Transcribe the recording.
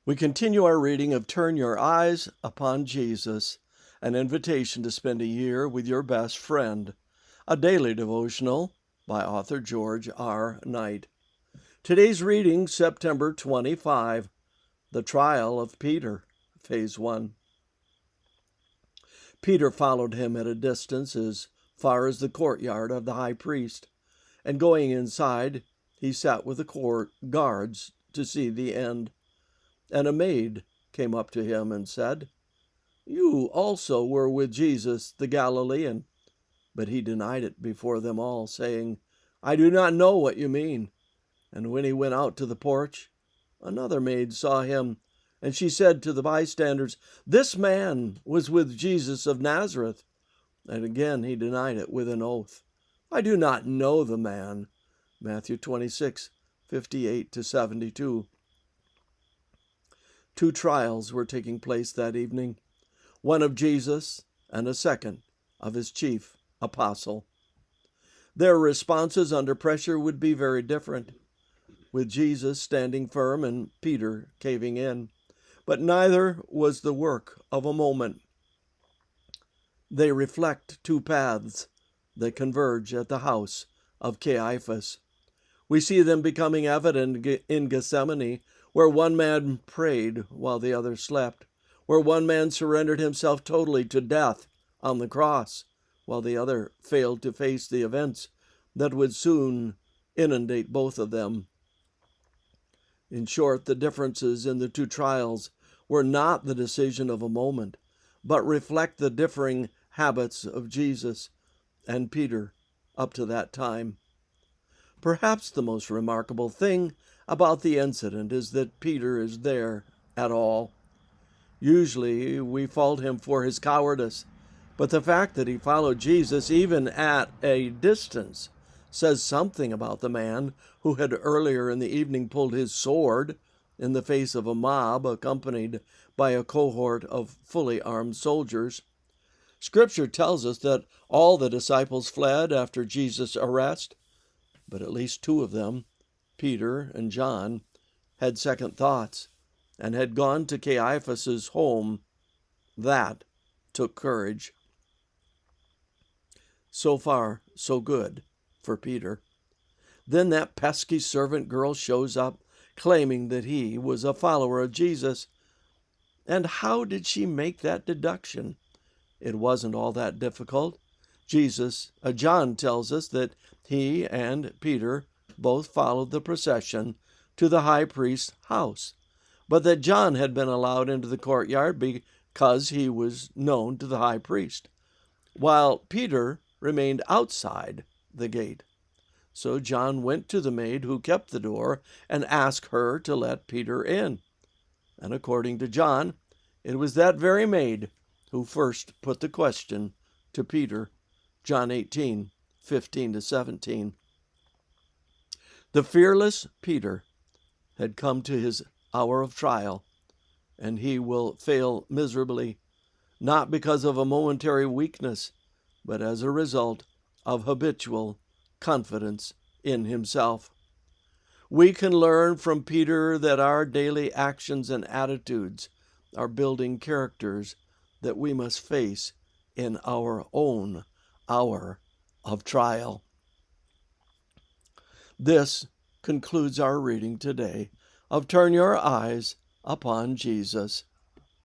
We continue our reading of Turn Your Eyes Upon Jesus, an invitation to spend a year with your best friend, a daily devotional by author George R. Knight. Today's reading, September 25, The Trial of Peter, Phase 1. Peter followed him at a distance as far as the courtyard of the high priest, and going inside, he sat with the court guards to see the end. And a maid came up to him and said, "You also were with Jesus the Galilean." But he denied it before them all, saying, "I do not know what you mean." And when he went out to the porch, another maid saw him, and she said to the bystanders, "This man was with Jesus of Nazareth." And again he denied it with an oath, "I do not know the man." Matthew 26:58-72. Two trials were taking place that evening, one of Jesus and a second of his chief apostle. Their responses under pressure would be very different, with Jesus standing firm and Peter caving in. But neither was the work of a moment. They reflect two paths that converge at the house of Caiaphas. We see them becoming evident in Gethsemane, where one man prayed while the other slept, where one man surrendered himself totally to death on the cross, while the other failed to face the events that would soon inundate both of them. In short, the differences in the two trials were not the decision of a moment, but reflect the differing habits of Jesus and Peter up to that time. Perhaps the most remarkable thing about the incident is that Peter is there at all. Usually we fault him for his cowardice, but the fact that he followed Jesus even at a distance says something about the man who had earlier in the evening pulled his sword in the face of a mob accompanied by a cohort of fully armed soldiers. Scripture tells us that all the disciples fled after Jesus' arrest, but at least two of them, Peter and John, had second thoughts and had gone to Caiaphas' home. That took courage. So far, so good for Peter. Then that pesky servant girl shows up, claiming that he was a follower of Jesus. And how did she make that deduction? It wasn't all that difficult. John tells us that he and Peter both followed the procession to the high priest's house, but that John had been allowed into the courtyard because he was known to the high priest, while Peter remained outside the gate. So John went to the maid who kept the door and asked her to let Peter in. And according to John, it was that very maid who first put the question to Peter. John 18:15-17. The fearless Peter had come to his hour of trial, and he will fail miserably, not because of a momentary weakness, but as a result of habitual confidence in himself. We can learn from Peter that our daily actions and attitudes are building characters that we must face in our own hour of trial. This concludes our reading today of Turn Your Eyes Upon Jesus.